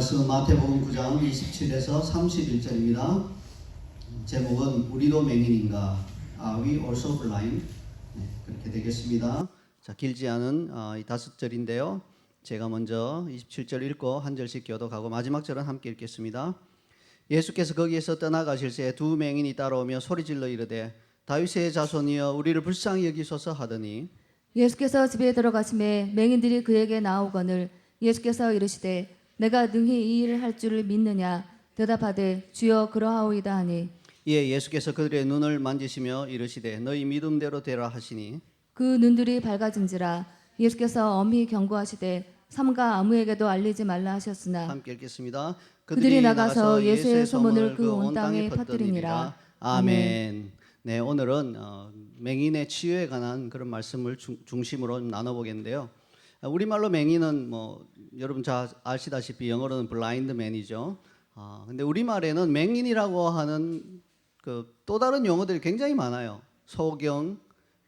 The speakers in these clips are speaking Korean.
말씀은 마태복음 9장 27에서 31절입니다. 제목은 우리도 맹인인가? Are we also blind? 네, 그렇게 되겠습니다. 자, 길지 않은 이 5절인데요. 제가 먼저 27절 읽고 한 절씩 교독하고 마지막 절은 함께 읽겠습니다. 예수께서 거기에서 떠나가실새 두 맹인이 따라오며 소리질러 이르되 다윗의 자손이여 우리를 불쌍히 여기소서 하더니 예수께서 집에 들어가심에 맹인들이 그에게 나오거늘 예수께서 이르시되 내가 능히 이 일을 할 줄을 믿느냐 대답하되 주여 그러하오이다 하니 이에 예수께서 그들의 눈을 만지시며 이르시되 너희 믿음대로 되라 하시니 그 눈들이 밝아진지라. 예수께서 엄히 경고하시되 삼가 아무에게도 알리지 말라 하셨으나 함께 읽겠습니다. 그들이 나가서 예수의 소문을 그 온 땅에 퍼뜨리니라. 아멘. 네, 오늘은 맹인의 치유에 관한 그런 말씀을 중심으로 나눠보겠는데요. 우리말로 맹인은 여러분 잘 아시다시피 영어로는 블라인드맨이죠. 근데 우리말에는 맹인이라고 하는 그 또 다른 용어들이 굉장히 많아요. 소경,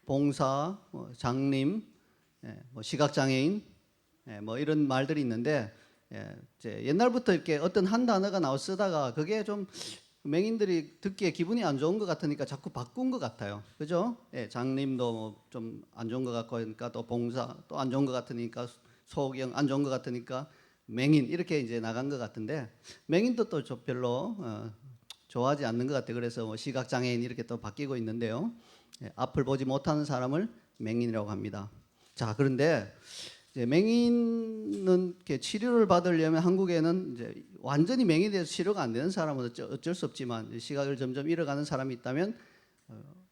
봉사, 장님, 시각장애인, 이런 말들이 있는데 이제 옛날부터 이렇게 어떤 한 단어가 쓰다가 그게 좀 맹인들이 듣기에 기분이 안 좋은 것 같으니까 자꾸 바꾼 것 같아요. 그죠? 장님도 좀 안 좋은 것 같고 그러니까 또 봉사 또 안 좋은 것 같으니까 소경 안 좋은 것 같으니까 맹인 이렇게 이제 나간 것 같은데 맹인도 또 별로 좋아하지 않는 것 같아요. 그래서 시각장애인 이렇게 또 바뀌고 있는데요. 앞을 보지 못하는 사람을 맹인이라고 합니다. 자, 그런데 이제 맹인은 이렇게 치료를 받으려면 한국에는 이제 완전히 맹인이 돼서 치료가 안 되는 사람은 어쩔 수 없지만 시각을 점점 잃어가는 사람이 있다면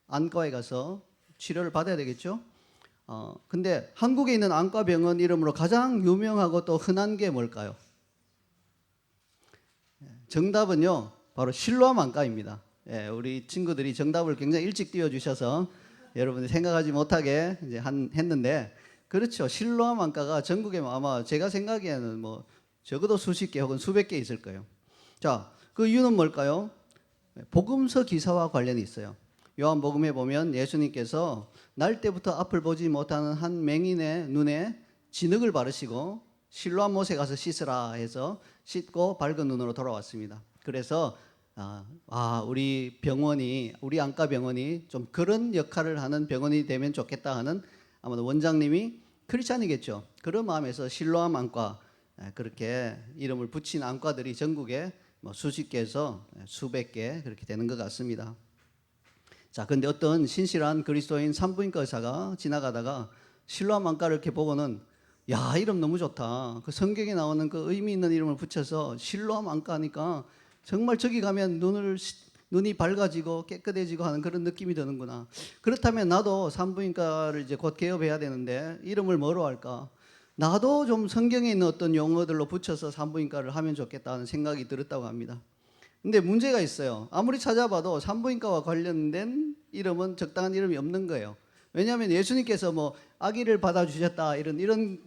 안과에 가서 치료를 받아야 되겠죠. 근데 한국에 있는 안과병원 이름으로 가장 유명하고 또 흔한 게 뭘까요? 정답은요, 바로 실로암 안과입니다. 우리 친구들이 정답을 굉장히 일찍 띄워주셔서 여러분이 생각하지 못하게 이제 했는데, 그렇죠. 실로암 안과가 전국에 아마 제가 생각에는 적어도 수십 개 혹은 수백 개 있을 거예요. 자, 그 이유는 뭘까요? 복음서 기사와 관련이 있어요. 요한복음에 보면 예수님께서 날 때부터 앞을 보지 못하는 한 맹인의 눈에 진흙을 바르시고 실로암 못에 가서 씻으라 해서 씻고 밝은 눈으로 돌아왔습니다. 그래서 우리 병원이, 우리 안과 병원이 좀 그런 역할을 하는 병원이 되면 좋겠다 하는 아마도 원장님이 크리스찬이겠죠. 그런 마음에서 실로암 안과 그렇게 이름을 붙인 안과들이 전국에 수십 개에서 수백 개 그렇게 되는 것 같습니다. 자, 근데 어떤 신실한 그리스도인 산부인과 의사가 지나가다가 실로암 안과를 이렇게 보고는 야, 이름 너무 좋다. 그 성경에 나오는 그 의미 있는 이름을 붙여서 실로암 안과니까 정말 저기 가면 눈이 밝아지고 깨끗해지고 하는 그런 느낌이 드는구나. 그렇다면 나도 산부인과를 이제 곧 개업해야 되는데 이름을 뭐로 할까? 나도 좀 성경에 있는 어떤 용어들로 붙여서 산부인과를 하면 좋겠다 하는 생각이 들었다고 합니다. 근데 문제가 있어요. 아무리 찾아봐도 산부인과와 관련된 이름은 적당한 이름이 없는 거예요. 왜냐하면 예수님께서 아기를 받아주셨다 이런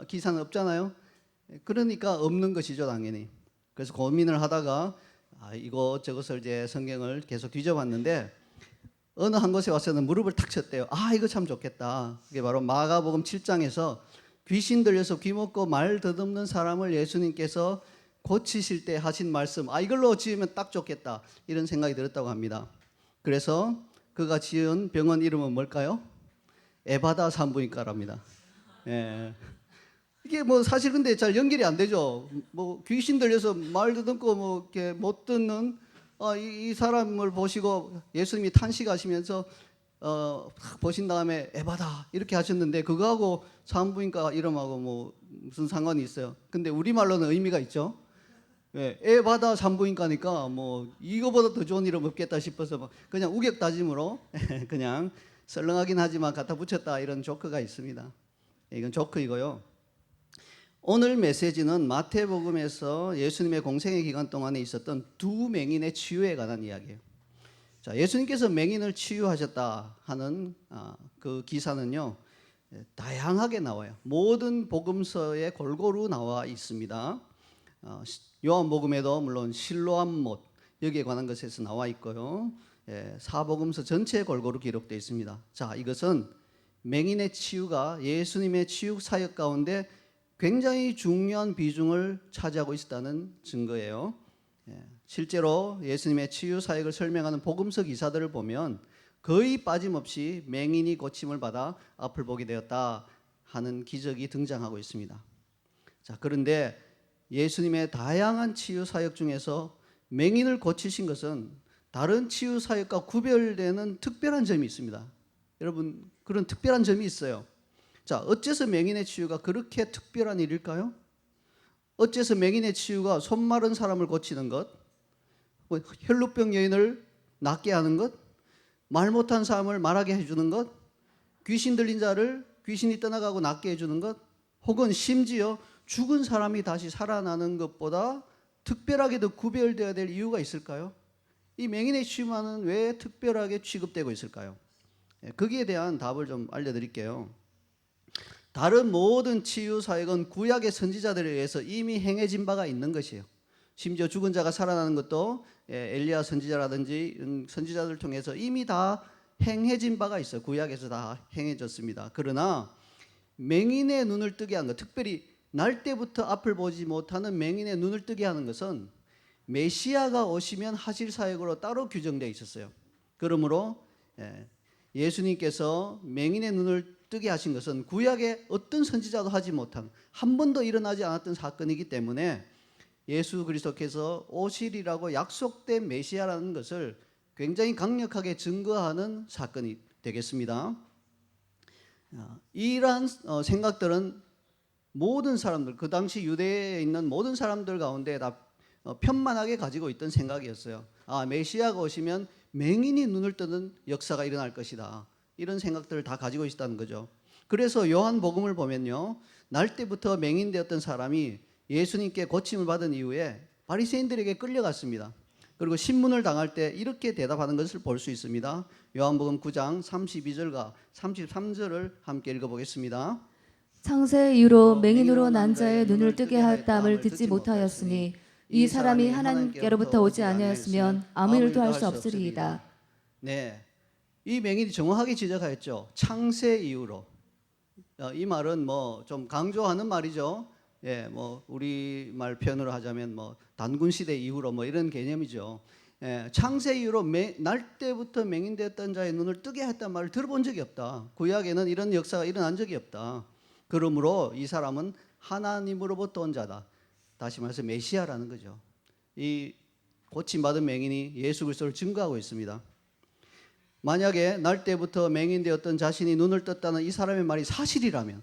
기사는 없잖아요. 그러니까 없는 것이죠, 당연히. 그래서 고민을 하다가 이것저것을 이제 성경을 계속 뒤져봤는데 어느 한 곳에 와서는 무릎을 탁 쳤대요. 이거 참 좋겠다. 그게 바로 마가복음 7장에서 귀신 들려서 귀 먹고 말 더듬는 사람을 예수님께서 고치실 때 하신 말씀, 이걸로 지으면 딱 좋겠다 이런 생각이 들었다고 합니다. 그래서 그가 지은 병원 이름은 뭘까요? 에바다 산부인과랍니다. 이게 사실 근데 잘 연결이 안 되죠. 귀신 들려서 말 더듬고 이렇게 못 듣는 이 사람을 보시고 예수님이 탄식하시면서 보신 다음에 에바다 이렇게 하셨는데 그거하고 산부인과 이름하고 무슨 상관이 있어요? 근데 우리말로는 의미가 있죠. 에바다 산부인과니까 이거보다 더 좋은 이름 없겠다 싶어서 그냥 우격다짐으로 그냥 썰렁하긴 하지만 갖다 붙였다 이런 조크가 있습니다. 이건 조크이고요. 오늘 메시지는 마태복음에서 예수님의 공생의 기간 동안에 있었던 두 맹인의 치유에 관한 이야기예요. 자, 예수님께서 맹인을 치유하셨다 하는 그 기사는요, 다양하게 나와요. 모든 복음서에 골고루 나와 있습니다. 요한복음에도 물론 실로암 못 여기에 관한 것에서 나와 있고요. 사복음서 전체에 골고루 기록되어 있습니다. 자, 이것은 맹인의 치유가 예수님의 치유 사역 가운데 굉장히 중요한 비중을 차지하고 있었다는 증거예요. 실제로 예수님의 치유 사역을 설명하는 복음서 기사들을 보면 거의 빠짐없이 맹인이 고침을 받아 앞을 보게 되었다 하는 기적이 등장하고 있습니다. 자, 그런데 예수님의 다양한 치유 사역 중에서 맹인을 고치신 것은 다른 치유 사역과 구별되는 특별한 점이 있습니다. 여러분, 그런 특별한 점이 있어요. 자, 어째서 맹인의 치유가 그렇게 특별한 일일까요? 어째서 맹인의 치유가 손 마른 사람을 고치는 것, 혈루병 여인을 낫게 하는 것, 말 못한 사람을 말하게 해주는 것, 귀신 들린 자를 귀신이 떠나가고 낫게 해주는 것, 혹은 심지어 죽은 사람이 다시 살아나는 것보다 특별하게 더 구별되어야 될 이유가 있을까요? 이 맹인의 치유만은 왜 특별하게 취급되고 있을까요? 거기에 대한 답을 좀 알려드릴게요. 다른 모든 치유 사역은 구약의 선지자들에 의해서 이미 행해진 바가 있는 것이에요. 심지어 죽은 자가 살아나는 것도 엘리야 선지자라든지 이런 선지자들 통해서 이미 다 행해진 바가 있어요. 구약에서 다 행해졌습니다. 그러나 맹인의 눈을 뜨게 한 것, 특별히 날 때부터 앞을 보지 못하는 맹인의 눈을 뜨게 하는 것은 메시아가 오시면 하실 사역으로 따로 규정되어 있었어요. 그러므로 예수님께서 맹인의 눈을 뜨게 하신 것은 구약의 어떤 선지자도 하지 못한, 한 번도 일어나지 않았던 사건이기 때문에 예수 그리스도께서 오시리라고 약속된 메시아라는 것을 굉장히 강력하게 증거하는 사건이 되겠습니다. 이러한 생각들은 모든 사람들, 그 당시 유대에 있는 모든 사람들 가운데 다 편만하게 가지고 있던 생각이었어요. 아, 메시아가 오시면 맹인이 눈을 뜨는 역사가 일어날 것이다. 이런 생각들을 다 가지고 있다는 거죠. 그래서 요한복음을 보면요, 날 때부터 맹인되었던 사람이 예수님께 고침을 받은 이후에 바리새인들에게 끌려갔습니다. 그리고 신문을 당할 때 이렇게 대답하는 것을 볼 수 있습니다. 요한복음 9장 32절과 33절을 함께 읽어보겠습니다. 창세 이후로 맹인으로 난 자의 눈을 뜨게 하였다함을 듣지 못하였으니 이 사람이 하나님께로부터 오지 아니하였으면 아무 일도 할 수 없으리이다. 네, 이 맹인이 정확하게 지적하였죠. 창세 이후로. 이 말은 뭐 좀 강조하는 말이죠. 예, 뭐 우리 말 표현으로 하자면 뭐 단군 시대 이후로 뭐 이런 개념이죠. 창세 이후로 날 때부터 맹인되었던 자의 눈을 뜨게 했단 말을 들어본 적이 없다. 구약에는 이런 역사가 일어난 적이 없다. 그러므로 이 사람은 하나님으로부터 온 자다. 다시 말해서 메시아라는 거죠. 이 고침받은 맹인이 예수 그리스도를 증거하고 있습니다. 만약에 날 때부터 맹인되었던 자신이 눈을 떴다는 이 사람의 말이 사실이라면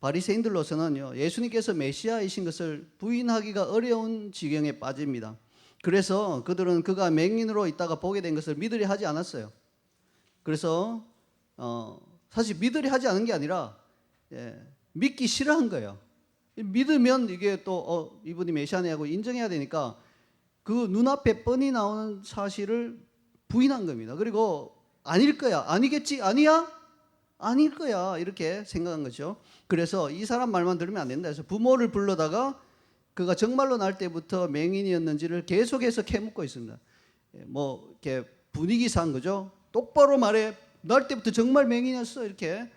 바리새인들로서는 예수님께서 메시아이신 것을 부인하기가 어려운 지경에 빠집니다. 그래서 그들은 그가 맹인으로 있다가 보게 된 것을 믿으려 하지 않았어요. 그래서 사실 믿으려 하지 않은 게 아니라 믿기 싫어한 거예요. 믿으면 이게 또 이분이 메시아냐고 인정해야 되니까 그 눈앞에 뻔히 나오는 사실을 부인한 겁니다. 그리고 아닐 거야, 아니겠지, 아니야? 아닐 거야, 이렇게 생각한 거죠. 그래서 이 사람 말만 들으면 안 된다 해서 부모를 불러다가 그가 정말로 날 때부터 맹인이었는지를 계속해서 캐묻고 있습니다. 뭐 이렇게 분위기상 거죠. 똑바로 말해, 날 때부터 정말 맹인이었어, 이렇게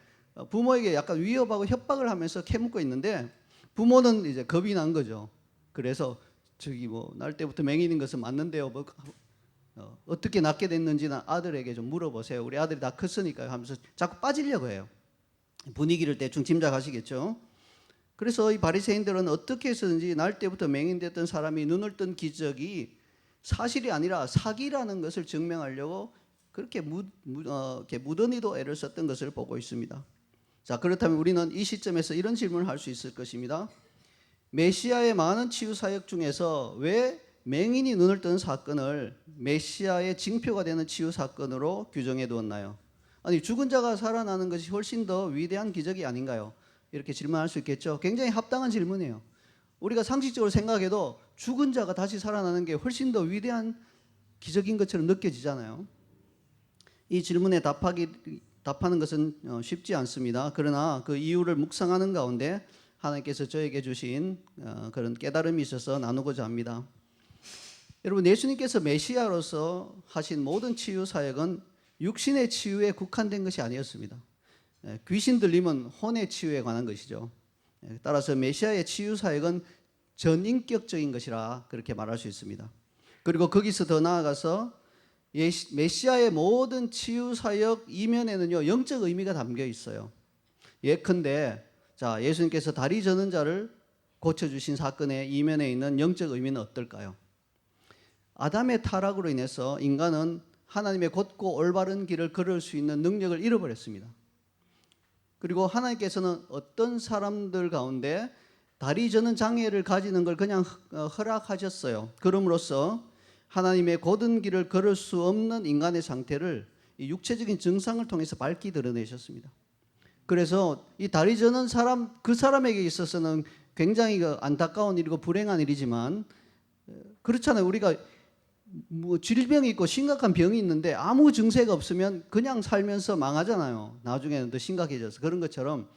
부모에게 약간 위협하고 협박을 하면서 캐묻고 있는데 부모는 이제 겁이 난 거죠. 그래서 저기 뭐 날 때부터 맹인인 것은 맞는데요, 뭐 어떻게 낳게 됐는지는 아들에게 좀 물어보세요. 우리 아들이 다 컸으니까요 하면서 자꾸 빠지려고 해요. 분위기를 대충 짐작하시겠죠. 그래서 이 바리새인들은 어떻게 해서든지 날 때부터 맹인됐던 사람이 눈을 뜬 기적이 사실이 아니라 사기라는 것을 증명하려고 그렇게 무던히도 애를 썼던 것을 보고 있습니다. 자, 그렇다면 우리는 이 시점에서 이런 질문을 할 수 있을 것입니다. 메시아의 많은 치유 사역 중에서 왜 맹인이 눈을 뜬 사건을 메시아의 징표가 되는 치유 사건으로 규정해 두었나요? 아니, 죽은 자가 살아나는 것이 훨씬 더 위대한 기적이 아닌가요? 이렇게 질문할 수 있겠죠. 굉장히 합당한 질문이에요. 우리가 상식적으로 생각해도 죽은 자가 다시 살아나는 게 훨씬 더 위대한 기적인 것처럼 느껴지잖아요. 이 질문에 답하는 것은 쉽지 않습니다. 그러나 그 이유를 묵상하는 가운데 하나님께서 저에게 주신 그런 깨달음이 있어서 나누고자 합니다. 여러분, 예수님께서 메시아로서 하신 모든 치유 사역은 육신의 치유에 국한된 것이 아니었습니다. 귀신 들리면 혼의 치유에 관한 것이죠. 따라서 메시아의 치유 사역은 전인격적인 것이라 그렇게 말할 수 있습니다. 그리고 거기서 더 나아가서 메시아의 모든 치유 사역 이면에는요 영적 의미가 담겨 있어요. 예컨대 자 예수님께서 다리 저는 자를 고쳐주신 사건의 이면에 있는 영적 의미는 어떨까요? 아담의 타락으로 인해서 인간은 하나님의 곧고 올바른 길을 걸을 수 있는 능력을 잃어버렸습니다. 그리고 하나님께서는 어떤 사람들 가운데 다리 저는 장애를 가지는 걸 그냥 허락하셨어요. 그럼으로써 하나님의 곧은 길을 걸을 수 없는 인간의 상태를 이 육체적인 증상을 통해서 밝히 드러내셨습니다. 그래서 이 다리 저는 사람 그 사람에게 있어서는 굉장히 안타까운 일이고 불행한 일이지만 그렇잖아요. 우리가 뭐 질병이 있고 심각한 병이 있는데 아무 증세가 없으면 그냥 살면서 망하잖아요. 나중에는 더 심각해져서. 그런 것처럼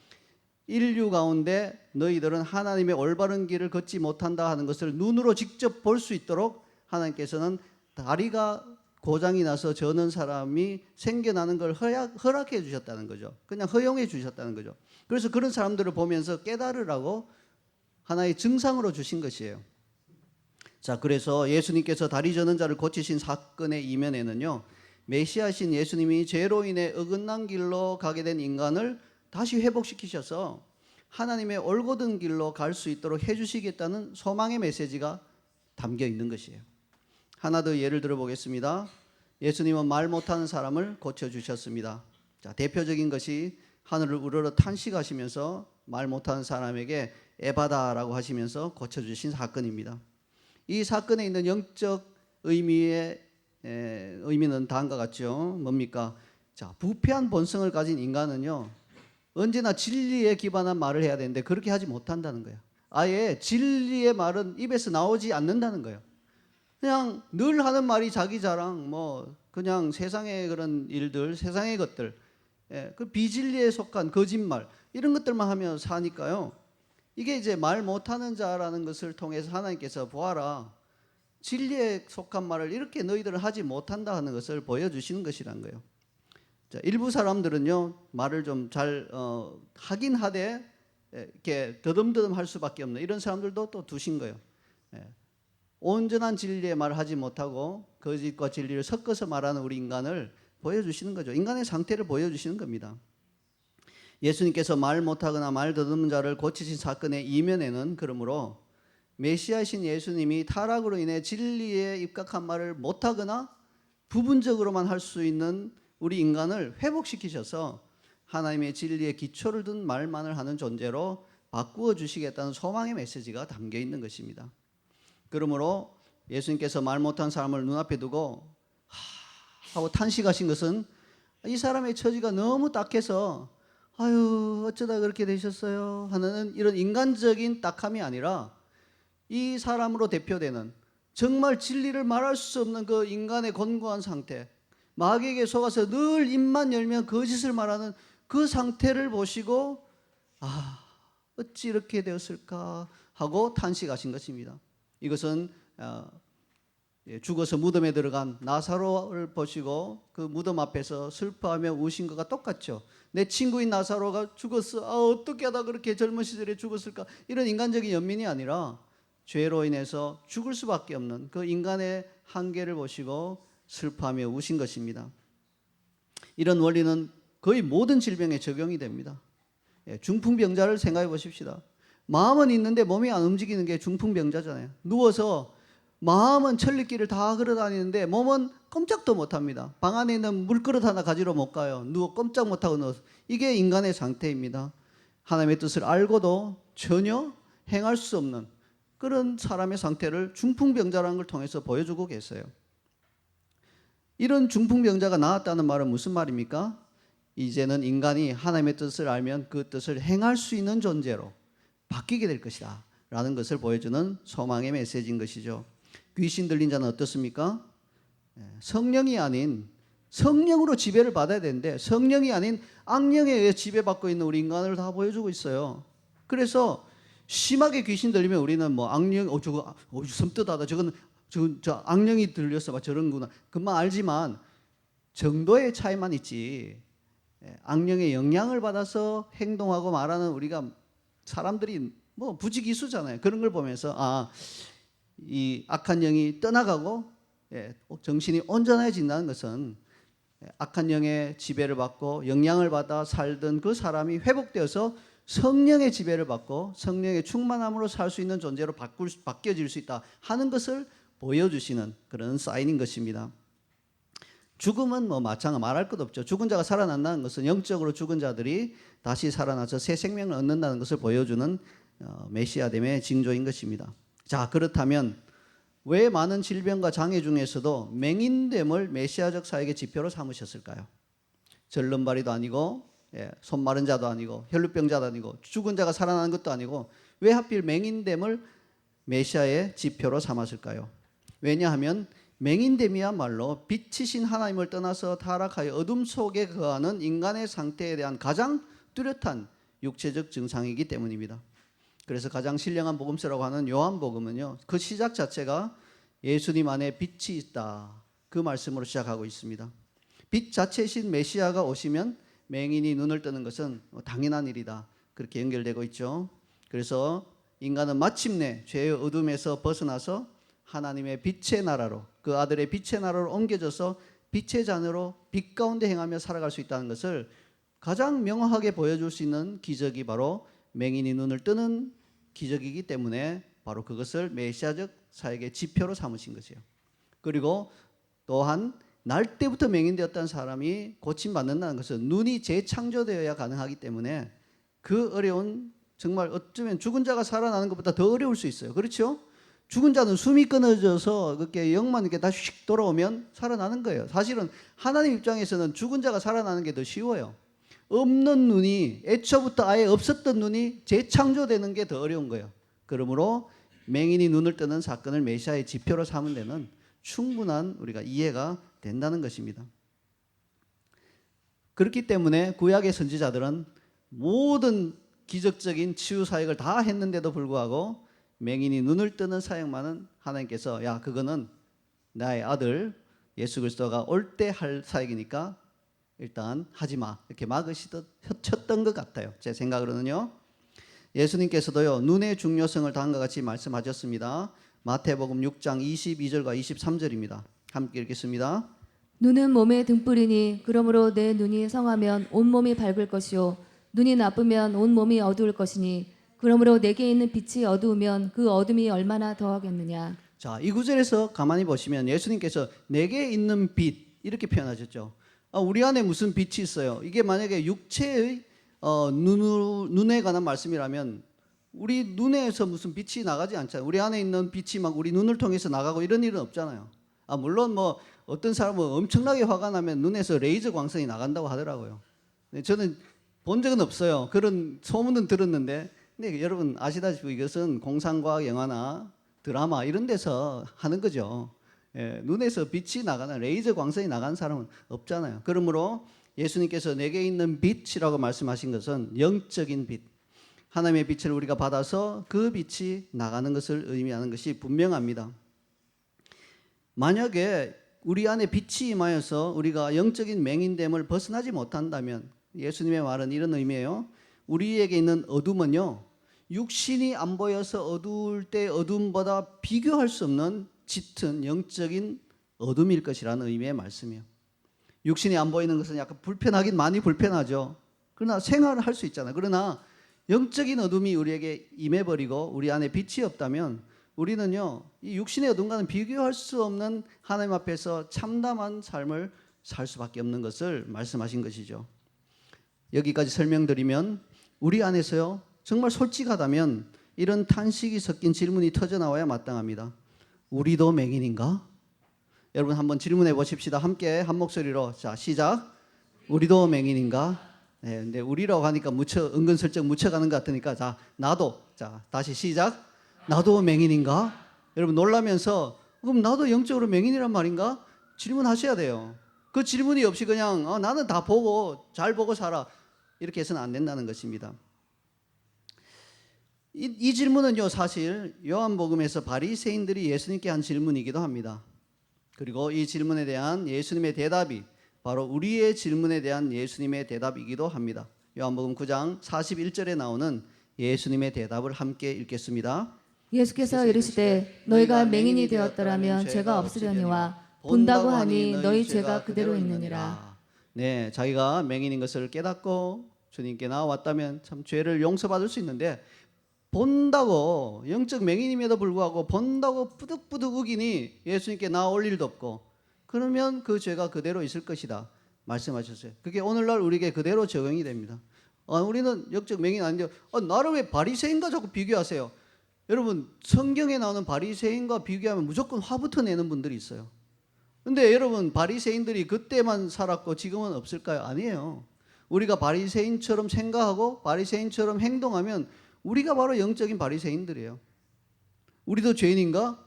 인류 가운데 너희들은 하나님의 올바른 길을 걷지 못한다 하는 것을 눈으로 직접 볼 수 있도록 하나님께서는 다리가 고장이 나서 저는 사람이 생겨나는 걸 허락해 주셨다는 거죠. 그냥 허용해 주셨다는 거죠. 그래서 그런 사람들을 보면서 깨달으라고 하나의 증상으로 주신 것이에요. 자, 그래서 예수님께서 다리 저는 자를 고치신 사건의 이면에는요 메시아신 예수님이 죄로 인해 어긋난 길로 가게 된 인간을 다시 회복시키셔서 하나님의 올곧은 길로 갈 수 있도록 해주시겠다는 소망의 메시지가 담겨 있는 것이에요. 하나 더 예를 들어 보겠습니다. 예수님은 말 못하는 사람을 고쳐주셨습니다. 자, 대표적인 것이 하늘을 우러러 탄식하시면서 말 못하는 사람에게 에바다라고 하시면서 고쳐주신 사건입니다. 이 사건에 있는 영적 의미는 다음과 같죠. 뭡니까? 자, 부패한 본성을 가진 인간은요 언제나 진리에 기반한 말을 해야 되는데 그렇게 하지 못한다는 거예요. 아예 진리의 말은 입에서 나오지 않는다는 거예요. 그냥 늘 하는 말이 자기 자랑, 뭐 그냥 세상의 그런 일들, 세상의 것들, 그 비진리에 속한 거짓말 이런 것들만 하며 사니까요. 이게 이제 말 못하는 자라는 것을 통해서 하나님께서 보아라, 진리에 속한 말을 이렇게 너희들은 하지 못한다 하는 것을 보여주시는 것이란 거예요. 자, 일부 사람들은요 말을 좀 잘 하긴 하되 이렇게 더듬더듬 할 수밖에 없는 이런 사람들도 또 두신 거예요. 온전한 진리의 말을 하지 못하고 거짓과 진리를 섞어서 말하는 우리 인간을 보여주시는 거죠. 인간의 상태를 보여주시는 겁니다. 예수님께서 말 못하거나 말 더듬는 자를 고치신 사건의 이면에는 그러므로 메시아신 예수님이 타락으로 인해 진리에 입각한 말을 못하거나 부분적으로만 할 수 있는 우리 인간을 회복시키셔서 하나님의 진리의 기초를 둔 말만을 하는 존재로 바꾸어 주시겠다는 소망의 메시지가 담겨 있는 것입니다. 그러므로 예수님께서 말 못한 사람을 눈앞에 두고 하고 탄식하신 것은 이 사람의 처지가 너무 딱해서 아유 어쩌다 그렇게 되셨어요 하는 이런 인간적인 딱함이 아니라 이 사람으로 대표되는 정말 진리를 말할 수 없는 그 인간의 곤고한 상태, 마귀에게 속아서 늘 입만 열면 거짓을 말하는 그 상태를 보시고 어찌 이렇게 되었을까 하고 탄식하신 것입니다. 이것은 죽어서 무덤에 들어간 나사로를 보시고 그 무덤 앞에서 슬퍼하며 우신 것과 똑같죠. 내 친구인 나사로가 죽었어. 어떻게 하다 그렇게 젊은 시절에 죽었을까? 이런 인간적인 연민이 아니라 죄로 인해서 죽을 수밖에 없는 그 인간의 한계를 보시고 슬퍼하며 우신 것입니다. 이런 원리는 거의 모든 질병에 적용이 됩니다. 중풍병자를 생각해 보십시다. 마음은 있는데 몸이 안 움직이는 게 중풍병자잖아요. 누워서 마음은 천리길을 다 걸어다니는데 몸은 꼼짝도 못합니다. 방 안에 있는 물그릇 하나 가지러 못 가요. 누워 꼼짝 못하고 누워서. 이게 인간의 상태입니다. 하나님의 뜻을 알고도 전혀 행할 수 없는 그런 사람의 상태를 중풍병자라는 걸 통해서 보여주고 계세요. 이런 중풍병자가 나았다는 말은 무슨 말입니까? 이제는 인간이 하나님의 뜻을 알면 그 뜻을 행할 수 있는 존재로 바뀌게 될 것이다 라는 것을 보여주는 소망의 메시지인 것이죠. 귀신 들린 자는 어떻습니까? 성령이 아닌 성령으로 지배를 받아야 되는데 성령이 아닌 악령에 의해 지배받고 있는 우리 인간을 다 보여주고 있어요. 그래서 심하게 귀신 들리면 우리는 뭐 악령 저거 섬뜩하다 저 악령이 들렸어 막 저런구나 그만 알지만 정도의 차이만 있지 악령의 영향을 받아서 행동하고 말하는 우리가 사람들이 뭐 부지기수잖아요. 그런 걸 보면서 이 악한 영이 떠나가고 정신이 온전해진다는 것은 악한 영의 지배를 받고 영향을 받아 살던 그 사람이 회복되어서 성령의 지배를 받고 성령의 충만함으로 살 수 있는 존재로 바뀌어질 수 있다 하는 것을 보여주시는 그런 사인인 것입니다. 죽음은 뭐 마찬가지 말할 것 없죠. 죽은 자가 살아난다는 것은 영적으로 죽은 자들이 다시 살아나서 새 생명을 얻는다는 것을 보여주는 메시아됨의 징조인 것입니다. 자, 그렇다면 왜 많은 질병과 장애 중에서도 맹인됨을 메시아적 사역의 지표로 삼으셨을까요? 절름발이도 아니고 손 마른 자도 아니고 혈루병자도 아니고 죽은 자가 살아나는 것도 아니고 왜 하필 맹인됨을 메시아의 지표로 삼았을까요? 왜냐하면 맹인됨이야말로 빛이신 하나님을 떠나서 타락하여 어둠 속에 거하는 인간의 상태에 대한 가장 뚜렷한 육체적 증상이기 때문입니다. 그래서 가장 신령한 복음서라고 하는 요한복음은요, 그 시작 자체가 예수님 안에 빛이 있다, 그 말씀으로 시작하고 있습니다. 빛 자체이신 메시아가 오시면 맹인이 눈을 뜨는 것은 당연한 일이다, 그렇게 연결되고 있죠. 그래서 인간은 마침내 죄의 어둠에서 벗어나서 하나님의 빛의 나라로, 그 아들의 빛의 나라로 옮겨져서 빛의 자녀로 빛 가운데 행하며 살아갈 수 있다는 것을 가장 명확하게 보여줄 수 있는 기적이 바로 맹인이 눈을 뜨는 기적이기 때문에 바로 그것을 메시아적 사역의 지표로 삼으신 것이에요. 그리고 또한 날 때부터 맹인되었던 사람이 고침받는다는 것은 눈이 재창조되어야 가능하기 때문에 그 어려운, 정말 어쩌면 죽은 자가 살아나는 것보다 더 어려울 수 있어요. 그렇죠? 죽은 자는 숨이 끊어져서 그렇게 영만 이렇게 다시 휙 돌아오면 살아나는 거예요. 사실은 하나님 입장에서는 죽은 자가 살아나는 게 더 쉬워요. 없는 눈이, 애초부터 아예 없었던 눈이 재창조되는 게 더 어려운 거예요. 그러므로 맹인이 눈을 뜨는 사건을 메시아의 지표로 삼은 데는 충분한 우리가 이해가 된다는 것입니다. 그렇기 때문에 구약의 선지자들은 모든 기적적인 치유 사역을 다 했는데도 불구하고 맹인이 눈을 뜨는 사역만은 하나님께서 그거는 나의 아들 예수 그리스도가 올 때 할 사역이니까 일단 하지 마, 이렇게 막으셨던 것 같아요. 제 생각으로는요. 예수님께서도요, 눈의 중요성을 다음과 같이 말씀하셨습니다. 마태복음 6장 22절과 23절입니다. 함께 읽겠습니다. 눈은 몸의 등불이니 그러므로 내 눈이 성하면 온 몸이 밝을 것이요 눈이 나쁘면 온 몸이 어두울 것이니 그러므로 내게 있는 빛이 어두우면 그 어둠이 얼마나 더하겠느냐. 자, 이 구절에서 가만히 보시면 예수님께서 내게 있는 빛 이렇게 표현하셨죠. 우리 안에 무슨 빛이 있어요? 이게 만약에 육체의 눈에 관한 말씀이라면 우리 눈에서 무슨 빛이 나가지 않잖아요. 우리 안에 있는 빛이 막 우리 눈을 통해서 나가고 이런 일은 없잖아요. 물론 뭐 어떤 사람은 엄청나게 화가 나면 눈에서 레이저 광선이 나간다고 하더라고요. 저는 본 적은 없어요. 그런 소문은 들었는데, 근데 여러분 아시다시피 이것은 공상과학 영화나 드라마 이런 데서 하는 거죠. 눈에서 빛이 나가는, 레이저 광선이 나가는 사람은 없잖아요. 그러므로 예수님께서 내게 있는 빛이라고 말씀하신 것은 영적인 빛, 하나님의 빛을 우리가 받아서 그 빛이 나가는 것을 의미하는 것이 분명합니다. 만약에 우리 안에 빛이 임하여서 우리가 영적인 맹인됨을 벗어나지 못한다면, 예수님의 말은 이런 의미예요. 우리에게 있는 어둠은요, 육신이 안 보여서 어두울 때 어둠보다 비교할 수 없는 짙은 영적인 어둠일 것이라는 의미의 말씀이에요. 육신이 안 보이는 것은 약간 불편하긴 많이 불편하죠. 그러나 생활을 할 수 있잖아요. 그러나 영적인 어둠이 우리에게 임해버리고 우리 안에 빛이 없다면 우리는요, 이 육신의 어둠과는 비교할 수 없는 하나님 앞에서 참담한 삶을 살 수밖에 없는 것을 말씀하신 것이죠. 여기까지 설명드리면 우리 안에서요, 정말 솔직하다면 이런 탄식이 섞인 질문이 터져나와야 마땅합니다. 우리도 맹인인가? 여러분 한번 질문해 보십시다. 함께 한 목소리로. 자, 시작. 우리도 맹인인가? 네, 근데 우리라고 하니까 은근슬쩍 묻혀가는 것 같으니까, 자, 나도. 자, 다시 시작. 나도 맹인인가? 여러분 놀라면서 그럼 나도 영적으로 맹인이란 말인가? 질문하셔야 돼요. 그 질문이 없이 그냥 나는 다 보고 잘 보고 살아, 이렇게 해서는 안 된다는 것입니다. 이 질문은요, 사실 요한복음에서 바리새인들이 예수님께 한 질문이기도 합니다. 그리고 이 질문에 대한 예수님의 대답이 바로 우리의 질문에 대한 예수님의 대답이기도 합니다. 요한복음 9장 41절에 나오는 예수님의 대답을 함께 읽겠습니다. 예수께서 이르시되 너희가 맹인이 되었더라면 죄가 없으려니와 본다고 하니 너희 죄가 그대로 있느니라. 네, 자기가 맹인인 것을 깨닫고 주님께 나왔다면 참 죄를 용서받을 수 있는데 본다고 영적 맹인임에도 불구하고 본다고 뿌득뿌득 우기니 예수님께 나올 일도 없고 그러면 그 죄가 그대로 있을 것이다 말씀하셨어요. 그게 오늘날 우리에게 그대로 적용이 됩니다. 우리는 영적 맹인 아닌데 나를 왜 바리새인과 자꾸 비교하세요? 여러분 성경에 나오는 바리새인과 비교하면 무조건 화부터 내는 분들이 있어요. 근데 여러분 바리새인들이 그때만 살았고 지금은 없을까요? 아니에요. 우리가 바리새인처럼 생각하고 바리새인처럼 행동하면 우리가 바로 영적인 바리새인들이에요. 우리도 죄인인가?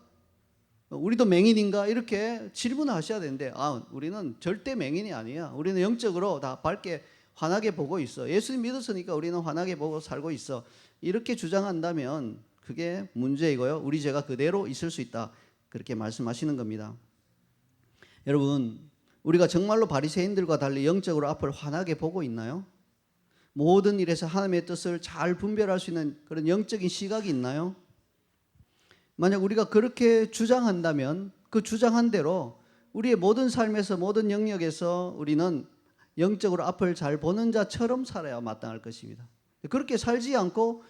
우리도 맹인인가? 이렇게 질문하셔야 되는데 우리는 절대 맹인이 아니야. 우리는 영적으로 다 밝게 환하게 보고 있어. 예수님 믿었으니까 우리는 환하게 보고 살고 있어. 이렇게 주장한다면 그게 문제이고요. 우리 죄가 그대로 있을 수 있다. 그렇게 말씀하시는 겁니다. 여러분, 우리가 정말로 바리새인들과 달리 영적으로 앞을 환하게 보고 있나요? 모든 일에서 하나님의 뜻을 잘 분별할 수 있는 그런 영적인 시각이 있나요? 만약 우리가 그렇게 주장한다면 그 주장한 대로 우리의 모든 삶에서 모든 영역에서 우리는 영적으로 앞을 잘 보는 자처럼 살아야 마땅할 것입니다. 그렇게 살지 않고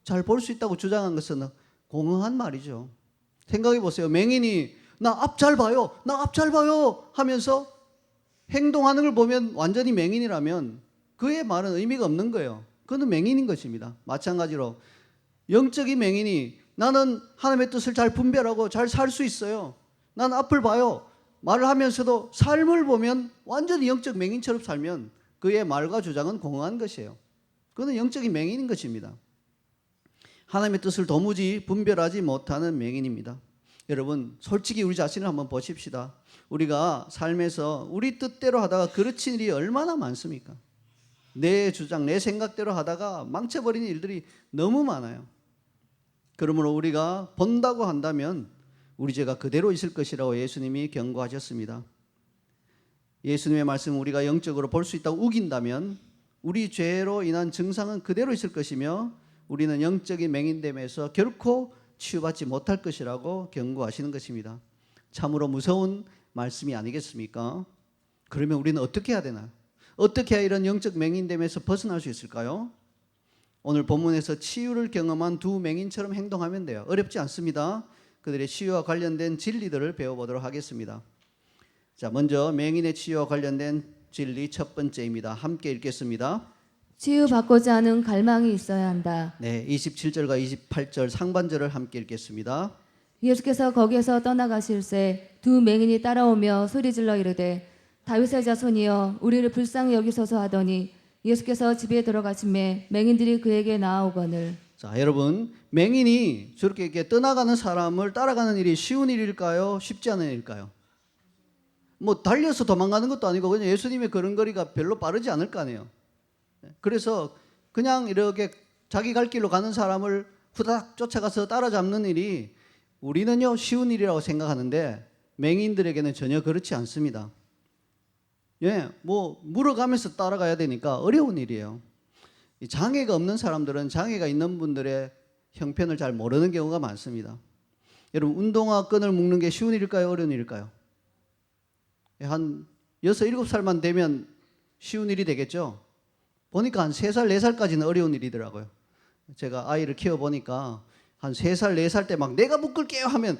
잘 볼 수 있다고 주장한 것은 공허한 말이죠. 생각해 보세요. 맹인이 나 앞 잘 봐요. 나 앞 잘 봐요 하면서 행동하는 걸 보면 완전히 맹인이라면 그의 말은 의미가 없는 거예요. 그는 맹인인 것입니다. 마찬가지로 영적인 맹인이 나는 하나님의 뜻을 잘 분별하고 잘 살 수 있어요. 난 앞을 봐요. 말을 하면서도 삶을 보면 완전히 영적 맹인처럼 살면 그의 말과 주장은 공허한 것이에요. 그는 영적인 맹인인 것입니다. 하나님의 뜻을 도무지 분별하지 못하는 맹인입니다. 여러분 솔직히 우리 자신을 한번 보십시다. 우리가 삶에서 우리 뜻대로 하다가 그르친 일이 얼마나 많습니까? 내 주장, 내 생각대로 하다가 망쳐버리는 일들이 너무 많아요. 그러므로 우리가 본다고 한다면 우리 죄가 그대로 있을 것이라고 예수님이 경고하셨습니다. 예수님의 말씀 우리가 영적으로 볼 수 있다고 우긴다면 우리 죄로 인한 증상은 그대로 있을 것이며 우리는 영적인 맹인됨에서 결코 치유받지 못할 것이라고 경고하시는 것입니다. 참으로 무서운 말씀이 아니겠습니까? 그러면 우리는 어떻게 해야 되나요? 어떻게 해야 이런 영적 맹인됨에서 벗어날 수 있을까요? 오늘 본문에서 치유를 경험한 두 맹인처럼 행동하면 돼요. 어렵지 않습니다. 그들의 치유와 관련된 진리들을 배워보도록 하겠습니다. 자, 먼저 맹인의 치유와 관련된 진리 첫 번째입니다. 함께 읽겠습니다. 치유받고자 하는 갈망이 있어야 한다. 네, 27절과 28절 상반절을 함께 읽겠습니다. 예수께서 거기에서 떠나가실새 두 맹인이 따라오며 소리질러 이르되 다윗의 자손이여 우리를 불쌍히 여기소서 하더니 예수께서 집에 들어가심에 맹인들이 그에게 나아오거늘. 자, 여러분 맹인이 저렇게 이렇게 떠나가는 사람을 따라가는 일이 쉬운 일일까요? 쉽지 않은 일일까요? 뭐 달려서 도망가는 것도 아니고 그냥 예수님의 걸음걸이가 별로 빠르지 않을 거 아니에요. 그래서 그냥 이렇게 자기 갈 길로 가는 사람을 후다닥 쫓아가서 따라잡는 일이 우리는요 쉬운 일이라고 생각하는데 맹인들에게는 전혀 그렇지 않습니다. 뭐 물어가면서 따라가야 되니까 어려운 일이에요. 장애가 없는 사람들은 장애가 있는 분들의 형편을 잘 모르는 경우가 많습니다. 여러분 운동화 끈을 묶는 게 쉬운 일일까요? 어려운 일일까요? 한 6, 7살만 되면 쉬운 일이 되겠죠. 보니까 한 3살, 4살까지는 어려운 일이더라고요. 제가 아이를 키워보니까 한 3살, 4살 때 막 내가 묶을게요 하면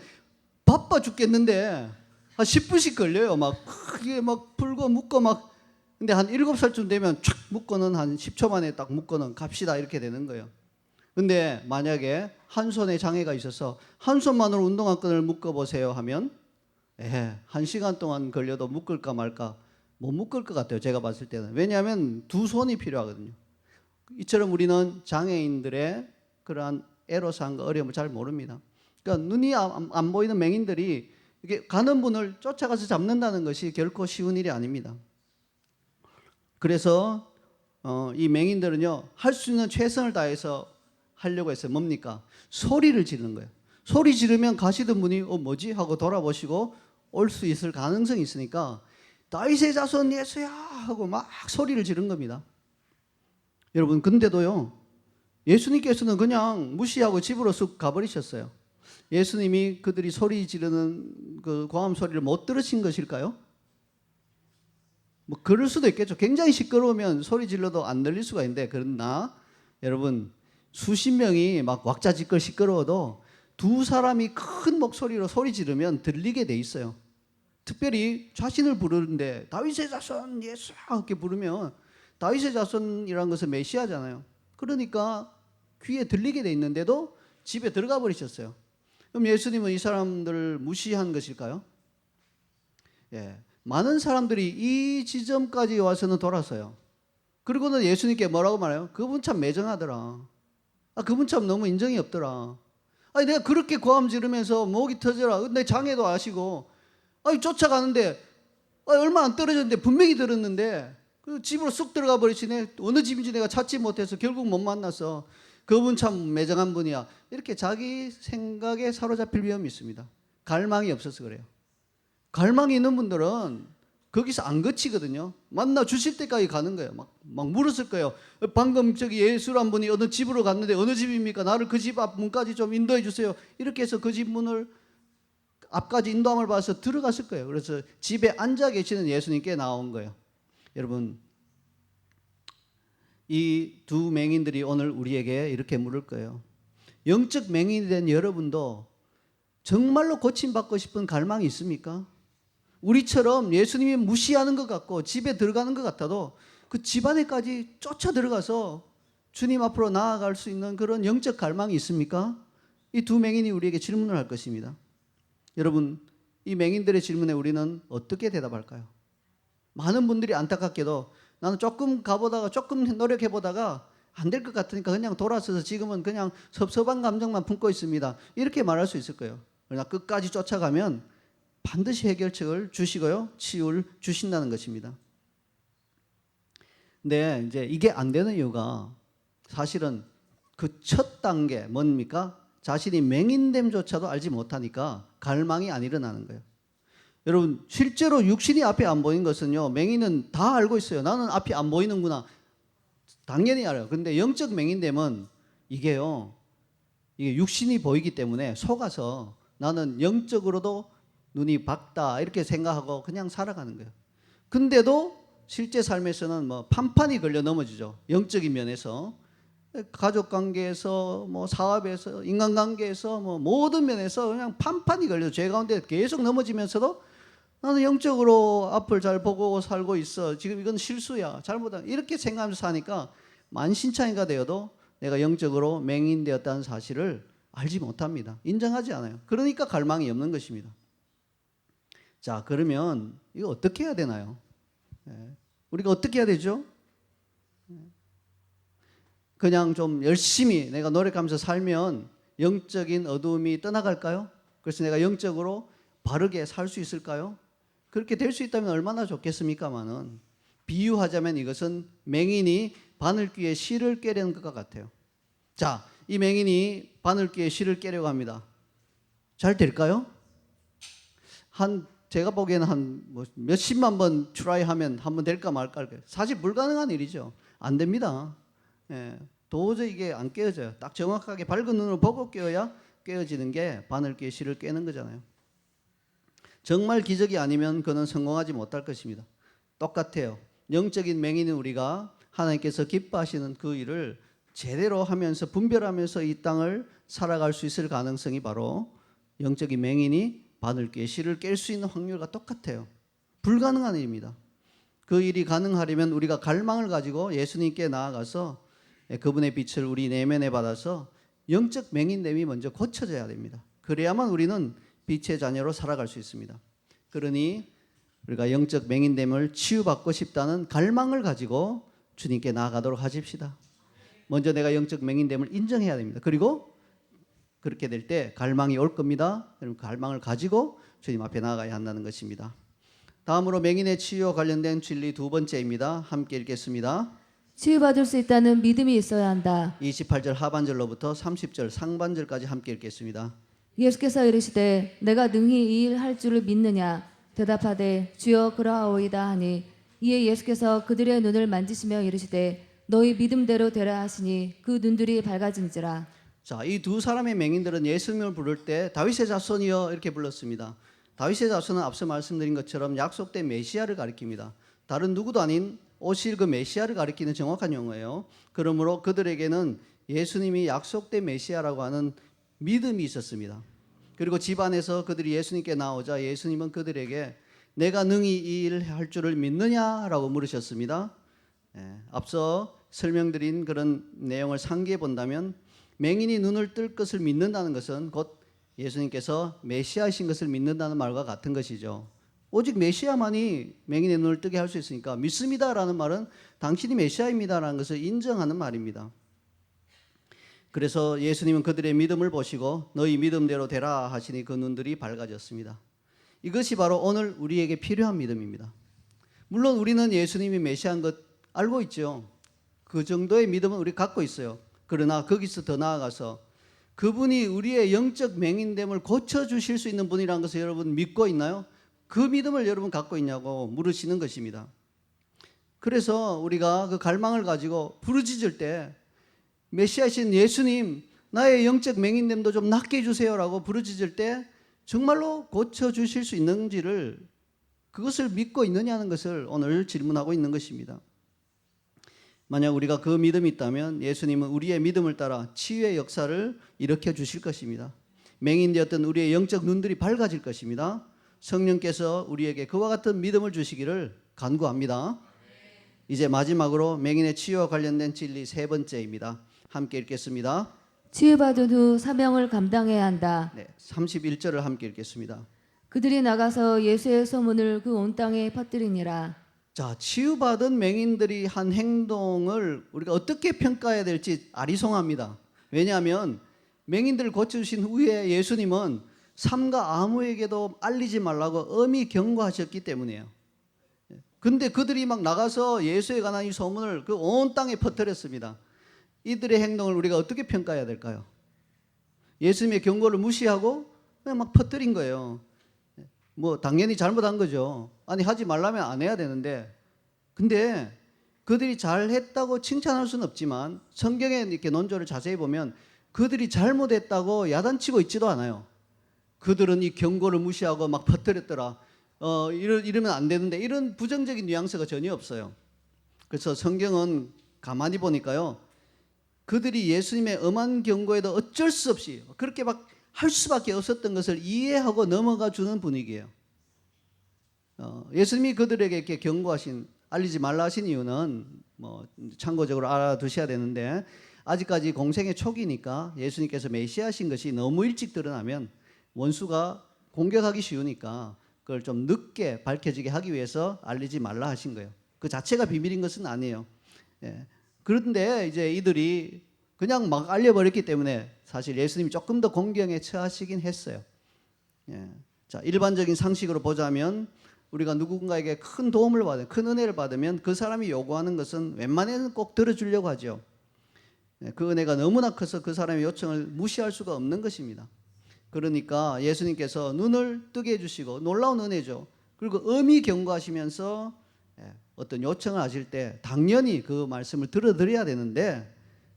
바빠 죽겠는데 한 10분씩 걸려요. 막 이게 막 풀고 묶고 막. 근데 한 7살쯤 되면 촥 묶고는 한 10초 만에 딱 묶고는 갑시다 이렇게 되는 거예요. 근데 만약에 한 손에 장애가 있어서 한 손만으로 운동화 끈을 묶어보세요 하면 1시간 동안 걸려도 묶을까 말까 못 묶을 것 같아요. 제가 봤을 때는. 왜냐하면 두 손이 필요하거든요. 이처럼 우리는 장애인들의 그러한 애로사항과 어려움을 잘 모릅니다. 그러니까 눈이 안 보이는 맹인들이 이렇게 가는 분을 쫓아가서 잡는다는 것이 결코 쉬운 일이 아닙니다. 그래서 이 맹인들은요 할 수 있는 최선을 다해서 하려고 했어요. 뭡니까? 소리를 지르는 거예요. 소리 지르면 가시던 분이 뭐지? 하고 돌아보시고 올 수 있을 가능성이 있으니까 다윗의 자손 예수야 하고 막 소리를 지른 겁니다. 여러분 근데도요 예수님께서는 그냥 무시하고 집으로 쑥 가버리셨어요. 예수님이 그들이 소리 지르는 그 고함 소리를 못 들으신 것일까요? 뭐 그럴 수도 있겠죠. 굉장히 시끄러우면 소리 질러도 안 들릴 수가 있는데, 그러나 여러분 수십 명이 막 왁자지껄 시끄러워도 두 사람이 큰 목소리로 소리 지르면 들리게 돼 있어요. 특별히 자신을 부르는데 다윗의 자손 예수 이렇게 부르면, 다윗의 자손이라는 것은 메시아잖아요. 그러니까 귀에 들리게 돼 있는데도 집에 들어가 버리셨어요. 그럼 예수님은 이 사람들을 무시한 것일까요? 예. 많은 사람들이 이 지점까지 와서는 돌아서요. 그리고는 예수님께 뭐라고 말해요? 그분 참 매정하더라. 그분 참 너무 인정이 없더라. 내가 그렇게 고함 지르면서 목이 터져라. 내 장애도 아시고. 쫓아가는데 얼마 안 떨어졌는데 분명히 들었는데 그 집으로 쑥 들어가 버리시네. 어느 집인지 내가 찾지 못해서 결국 못 만났어. 그분 참 매정한 분이야. 이렇게 자기 생각에 사로잡힐 위험이 있습니다. 갈망이 없어서 그래요. 갈망이 있는 분들은 거기서 안 그치거든요. 만나 주실 때까지 가는 거예요. 막 물었을 거예요. 방금 저기 예수란 분이 어느 집으로 갔는데 어느 집입니까? 나를 그 집 앞 문까지 좀 인도해 주세요. 이렇게 해서 그 집 문을 앞까지 인도함을 받아서 들어갔을 거예요. 그래서 집에 앉아 계시는 예수님께 나온 거예요. 여러분, 이 두 맹인들이 오늘 우리에게 이렇게 물을 거예요. 영적 맹인이 된 여러분도 정말로 고침받고 싶은 갈망이 있습니까? 우리처럼 예수님이 무시하는 것 같고 집에 들어가는 것 같아도 그 집 안에까지 쫓아 들어가서 주님 앞으로 나아갈 수 있는 그런 영적 갈망이 있습니까? 이 두 맹인이 우리에게 질문을 할 것입니다. 여러분, 이 맹인들의 질문에 우리는 어떻게 대답할까요? 많은 분들이 안타깝게도 나는 조금 가보다가 조금 노력해보다가 안 될 것 같으니까 그냥 돌아서서 지금은 그냥 섭섭한 감정만 품고 있습니다. 이렇게 말할 수 있을 거예요. 그러나 끝까지 쫓아가면 반드시 해결책을 주시고요, 치유를 주신다는 것입니다. 근데 이제 이게 안 되는 이유가 사실은 그 첫 단계 뭡니까? 자신이 맹인됨조차도 알지 못하니까 갈망이 안 일어나는 거예요. 여러분, 실제로 육신이 앞에 안 보이는 것은요, 맹인은 다 알고 있어요. 나는 앞이 안 보이는구나. 당연히 알아요. 근데 영적 맹인됨은 이게 육신이 보이기 때문에 속아서 나는 영적으로도 눈이 밝다 이렇게 생각하고 그냥 살아가는 거예요. 근데도 실제 삶에서는 뭐 판판이 걸려 넘어지죠. 영적인 면에서, 가족 관계에서, 뭐 사업에서, 인간관계에서, 뭐 모든 면에서 그냥 판판이 걸려 죄 가운데 계속 넘어지면서도 나는 영적으로 앞을 잘 보고 살고 있어. 지금 이건 실수야. 잘못한. 이렇게 생각하면서 사니까 만신창이가 되어도 내가 영적으로 맹인되었다는 사실을 알지 못합니다. 인정하지 않아요. 그러니까 갈망이 없는 것입니다. 자, 그러면 이거 어떻게 해야 되나요? 우리가 어떻게 해야 되죠? 그냥 좀 열심히 내가 노력하면서 살면 영적인 어두움이 떠나갈까요? 그래서 내가 영적으로 바르게 살 수 있을까요? 그렇게 될 수 있다면 얼마나 좋겠습니까마는, 비유하자면 이것은 맹인이 바늘귀에 실을 꿰려는 것과 같아요. 자, 이 맹인이 바늘귀에 실을 꿰려고 합니다. 잘 될까요? 제가 보기에는 한 몇십만 번 트라이하면 한번 될까 말까. 사실 불가능한 일이죠. 안 됩니다. 도저히 이게 안 깨어져요. 딱 정확하게 밝은 눈으로 보고 깨어야 깨어지는 게 바늘귀에 실을 꿰는 거잖아요. 정말 기적이 아니면 그는 성공하지 못할 것입니다. 똑같아요. 영적인 맹인은 우리가 하나님께서 기뻐하시는 그 일을 제대로 하면서 분별하면서 이 땅을 살아갈 수 있을 가능성이 바로 영적인 맹인이 바늘귀에 실을 깰 수 있는 확률과 똑같아요. 불가능한 일입니다. 그 일이 가능하려면 우리가 갈망을 가지고 예수님께 나아가서 그분의 빛을 우리 내면에 받아서 영적 맹인됨이 먼저 고쳐져야 됩니다. 그래야만 우리는 빛의 자녀로 살아갈 수 있습니다. 그러니 우리가 영적 맹인됨을 치유받고 싶다는 갈망을 가지고 주님께 나아가도록 하십시다. 먼저 내가 영적 맹인됨을 인정해야 됩니다. 그리고 그렇게 될 때 갈망이 올 겁니다. 그럼 갈망을 가지고 주님 앞에 나아가야 한다는 것입니다. 다음으로 맹인의 치유와 관련된 진리 두 번째입니다. 함께 읽겠습니다. 치유받을 수 있다는 믿음이 있어야 한다. 28절 하반절로부터 30절 상반절까지 함께 읽겠습니다. 예수께서 이르시되 내가 능히 이 일 할 줄을 믿느냐 대답하되 주여 그러하오이다 하니 이에 예수께서 그들의 눈을 만지시며 이르시되 너희 믿음대로 되라 하시니 그 눈들이 밝아진지라. 자, 이 두 사람의 맹인들은 예수님을 부를 때 다윗의 자손이여 이렇게 불렀습니다. 다윗의 자손은 앞서 말씀드린 것처럼 약속된 메시아를 가리킵니다. 다른 누구도 아닌 오실 그 메시아를 가리키는 정확한 용어예요. 그러므로 그들에게는 예수님이 약속된 메시아라고 하는 믿음이 있었습니다. 그리고 집안에서 그들이 예수님께 나오자 예수님은 그들에게 내가 능히 이 일을 할 줄을 믿느냐라고 물으셨습니다. 앞서 설명드린 그런 내용을 상기해 본다면 맹인이 눈을 뜰 것을 믿는다는 것은 곧 예수님께서 메시아이신 것을 믿는다는 말과 같은 것이죠. 오직 메시아만이 맹인의 눈을 뜨게 할 수 있으니까 믿습니다라는 말은 당신이 메시아입니다라는 것을 인정하는 말입니다. 그래서 예수님은 그들의 믿음을 보시고 너희 믿음대로 되라 하시니 그 눈들이 밝아졌습니다. 이것이 바로 오늘 우리에게 필요한 믿음입니다. 물론 우리는 예수님이 메시아인 것 알고 있죠. 그 정도의 믿음은 우리 갖고 있어요. 그러나 거기서 더 나아가서 그분이 우리의 영적 맹인됨을 고쳐주실 수 있는 분이라는 것을 여러분 믿고 있나요? 그 믿음을 여러분 갖고 있냐고 물으시는 것입니다. 그래서 우리가 그 갈망을 가지고 부르짖을 때 메시아이신 예수님 나의 영적 맹인됨도 좀 낫게 해주세요라고 부르짖을 때 정말로 고쳐주실 수 있는지를 그것을 믿고 있느냐는 것을 오늘 질문하고 있는 것입니다. 만약 우리가 그 믿음이 있다면 예수님은 우리의 믿음을 따라 치유의 역사를 일으켜 주실 것입니다. 맹인되었던 우리의 영적 눈들이 밝아질 것입니다. 성령께서 우리에게 그와 같은 믿음을 주시기를 간구합니다. 이제 마지막으로 맹인의 치유와 관련된 진리 세 번째입니다. 함께 읽겠습니다. 치유받은 후 사명을 감당해야 한다. 31절을 함께 읽겠습니다. 그들이 나가서 예수의 소문을 그 온 땅에 퍼뜨리니라. 자, 치유받은 맹인들이 한 행동을 우리가 어떻게 평가해야 될지 아리송합니다. 왜냐하면 맹인들을 고쳐주신 후에 예수님은 삼가 아무에게도 알리지 말라고 엄히 경고하셨기 때문이에요. 근데 그들이 막 나가서 예수에 관한 이 소문을 그 온 땅에 퍼뜨렸습니다. 이들의 행동을 우리가 어떻게 평가해야 될까요? 예수님의 경고를 무시하고 그냥 막 퍼뜨린 거예요. 뭐 당연히 잘못한 거죠. 아니 하지 말라면 안 해야 되는데, 근데 그들이 잘했다고 칭찬할 수는 없지만 성경에 이렇게 논조를 자세히 보면 그들이 잘못했다고 야단치고 있지도 않아요. 그들은 이 경고를 무시하고 막 퍼뜨렸더라. 이러면 안 되는데 이런 부정적인 뉘앙스가 전혀 없어요. 그래서 성경은 가만히 보니까요, 그들이 예수님의 엄한 경고에도 어쩔 수 없이 그렇게 막 할 수밖에 없었던 것을 이해하고 넘어가 주는 분위기예요. 예수님이 그들에게 이렇게 경고하신, 알리지 말라 하신 이유는 뭐 참고적으로 알아두셔야 되는데, 아직까지 공생의 초기니까 예수님께서 메시아신 것이 너무 일찍 드러나면 원수가 공격하기 쉬우니까 그걸 좀 늦게 밝혀지게 하기 위해서 알리지 말라 하신 거예요. 그 자체가 비밀인 것은 아니에요. 그런데 이제 이들이 그냥 막 알려버렸기 때문에 사실 예수님이 조금 더 공경에 처하시긴 했어요. 자, 일반적인 상식으로 보자면 우리가 누군가에게 큰 도움을 받으면, 큰 은혜를 받으면 그 사람이 요구하는 것은 웬만해서는 꼭 들어주려고 하죠. 그 은혜가 너무나 커서 그 사람의 요청을 무시할 수가 없는 것입니다. 그러니까 예수님께서 눈을 뜨게 해주시고, 놀라운 은혜죠. 그리고 엄히 경고하시면서 어떤 요청을 하실 때 당연히 그 말씀을 들어드려야 되는데,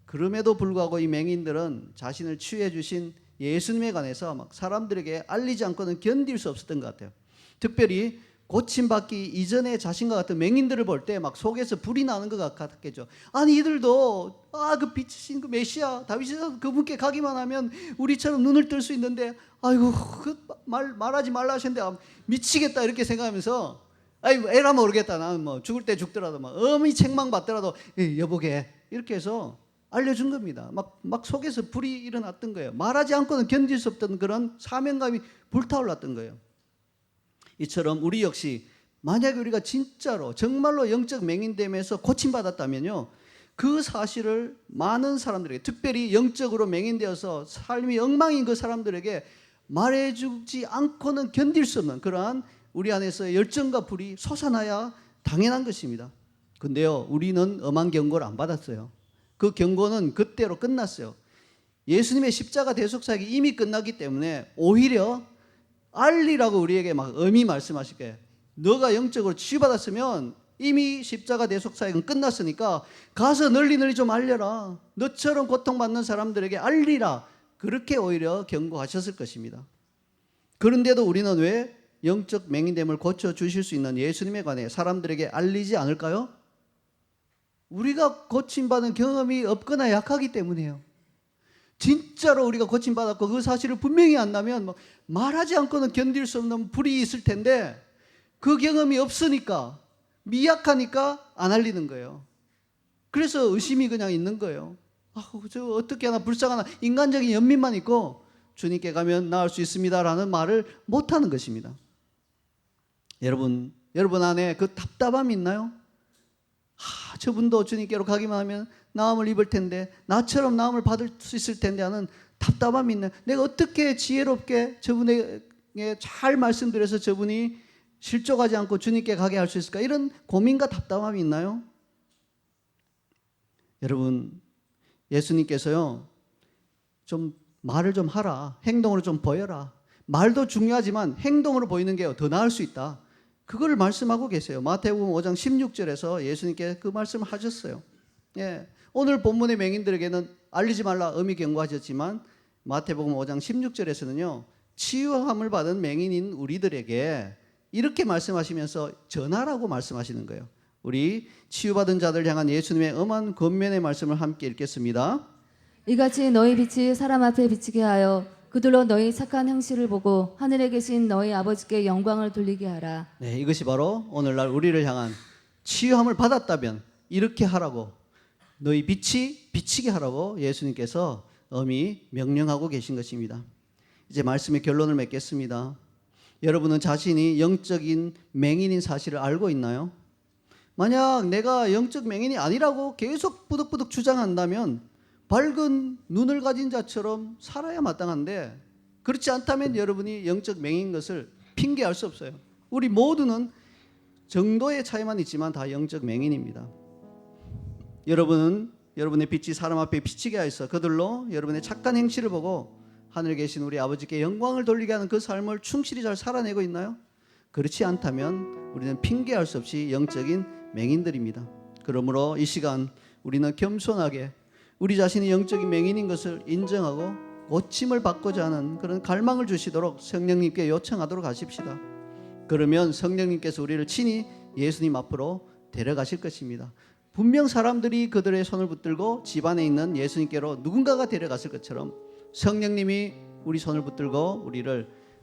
그럼에도 불구하고 이 맹인들은 자신을 치유해 주신 예수님에 관해서 막 사람들에게 알리지 않고는 견딜 수 없었던 것 같아요. 특별히 고침받기 이전에 자신과 같은 맹인들을 볼 때 막 속에서 불이 나는 것 같겠죠. 아니 이들도 그 빛이신 그 메시아 다윗이 그분께 가기만 하면 우리처럼 눈을 뜰 수 있는데, 아이고 그 말하지 말라 하셨는데 미치겠다 이렇게 생각하면서, 아이고 에라 모르겠다, 나는 뭐 죽을 때 죽더라도 막 엄히 책망받더라도 여보게 이렇게 해서 알려준 겁니다. 막 속에서 불이 일어났던 거예요. 말하지 않고는 견딜 수 없던 그런 사명감이 불타올랐던 거예요. 이처럼 우리 역시 만약에 우리가 진짜로 정말로 영적 맹인됨에서 고침받았다면요, 그 사실을 많은 사람들에게, 특별히 영적으로 맹인되어서 삶이 엉망인 그 사람들에게 말해주지 않고는 견딜 수 없는 그러한 우리 안에서 열정과 불이 솟아나야 당연한 것입니다. 근데요, 우리는 엄한 경고를 안 받았어요. 그 경고는 그때로 끝났어요. 예수님의 십자가 대속사역이 이미 끝났기 때문에 오히려 알리라고 우리에게 막 엄히 말씀하실 거예요. 너가 영적으로 치유받았으면 이미 십자가 대속 사역은 끝났으니까 가서 널리 좀 알려라. 너처럼 고통받는 사람들에게 알리라. 그렇게 오히려 경고하셨을 것입니다. 그런데도 우리는 왜 영적 맹인됨을 고쳐주실 수 있는 예수님에 관해 사람들에게 알리지 않을까요? 우리가 고침받은 경험이 없거나 약하기 때문이에요. 진짜로 우리가 고침받았고 그 사실을 분명히 안다면 말하지 않고는 견딜 수 없는 불이 있을 텐데 그 경험이 없으니까, 미약하니까 안 알리는 거예요. 그래서 의심이 그냥 있는 거예요. 저 어떻게 하나, 불쌍하나, 인간적인 연민만 있고 주님께 가면 나을 수 있습니다라는 말을 못하는 것입니다. 여러분 안에 그 답답함이 있나요? 저분도 주님께로 가기만 하면 나음을 입을 텐데, 나처럼 나음을 받을 수 있을 텐데 하는 답답함이 있나요? 내가 어떻게 지혜롭게 저분에게 잘 말씀드려서 저분이 실족하지 않고 주님께 가게 할 수 있을까? 이런 고민과 답답함이 있나요? 여러분, 예수님께서요, 좀 말을 좀 하라, 행동으로 좀 보여라. 말도 중요하지만 행동으로 보이는 게 더 나을 수 있다. 그걸 말씀하고 계세요. 마태복음 5장 16절에서 예수님께 그 말씀을 하셨어요. 예, 오늘 본문의 맹인들에게는 알리지 말라 엄히 경고하셨지만 마태복음 5장 16절에서는요, 치유함을 받은 맹인인 우리들에게 이렇게 말씀하시면서 전하라고 말씀하시는 거예요. 우리 치유받은 자들 향한 예수님의 엄한 권면의 말씀을 함께 읽겠습니다. 이같이 너희 빛이 사람 앞에 비치게 하여 그들로 너희 착한 행실을 보고 하늘에 계신 너희 아버지께 영광을 돌리게 하라. 네, 이것이 바로 오늘날 우리를 향한 치유함을 받았다면 이렇게 하라고, 너희 빛이 비치게 하라고 예수님께서 엄히 명령하고 계신 것입니다. 이제 말씀의 결론을 맺겠습니다. 여러분은 자신이 영적인 맹인인 사실을 알고 있나요? 만약 내가 영적 맹인이 아니라고 계속 부득부득 주장한다면 밝은 눈을 가진 자처럼 살아야 마땅한데, 그렇지 않다면 여러분이 영적 맹인 것을 핑계할 수 없어요. 우리 모두는 정도의 차이만 있지만 다 영적 맹인입니다. 여러분은 여러분의 빛이 사람 앞에 비치게 하여서 그들로 여러분의 착한 행실을 보고 하늘에 계신 우리 아버지께 영광을 돌리게 하는 그 삶을 충실히 잘 살아내고 있나요? 그렇지 않다면 우리는 핑계할 수 없이 영적인 맹인들입니다. 그러므로 이 시간 우리는 겸손하게 우리 자신이 영적인 맹인인 것을 인정하고 고침을 받고자 하는 그런 갈망을 주시도록 성령님께 요청하도록 하십시다. 그러면 성령님께서 우리를 친히 예수님 앞으로 데려가실 것입니다. 분명 사람들이 그들의 손을 붙들고 집안에 있는 예수님께로 누군가가 데려갔을 것처럼 성령님이 우리 손을 붙들고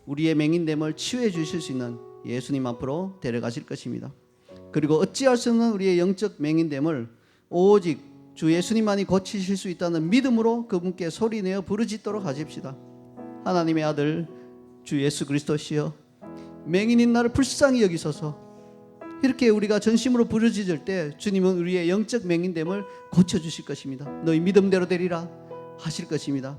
우리의 맹인됨을 치유해 주실 수 있는 예수님 앞으로 데려가실 것입니다. 그리고 어찌할 수 없는 우리의 영적 맹인됨을 오직 주 예수님만이 고치실 수 있다는 믿음으로 그분께 소리내어 부르짖도록 하십시다. 하나님의 아들 주 예수 그리스도시여, 맹인인 나를 불쌍히 여기소서. 이렇게 우리가 전심으로 부르짖을 때 주님은 우리의 영적 맹인됨을 고쳐주실 것입니다. 너희 믿음대로 되리라 하실 것입니다.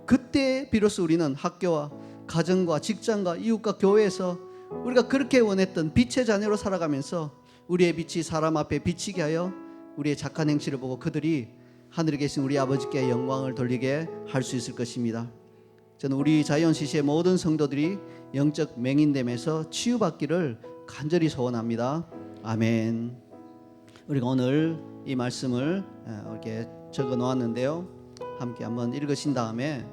그때 비로소 우리는 학교와 가정과 직장과 이웃과 교회에서 우리가 그렇게 원했던 빛의 자녀로 살아가면서 우리의 빛이 사람 앞에 비치게 하여 우리의 착한 행실을 보고 그들이 하늘에 계신 우리 아버지께 영광을 돌리게 할 수 있을 것입니다. 저는 우리 자이언CC의 모든 성도들이 영적 맹인됨에서 치유받기를 간절히 소원합니다. 아멘. 우리가 오늘 이 말씀을 이렇게 적어 놓았는데요, 함께 한번 읽으신 다음에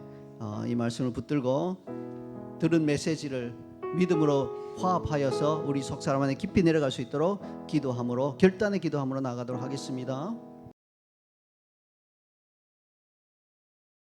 이 말씀을 붙들고 들은 메시지를 믿음으로 화합하여서 우리 속 사람 안에 깊이 내려갈 수 있도록 기도함으로, 결단의 기도함으로 나가도록 하겠습니다.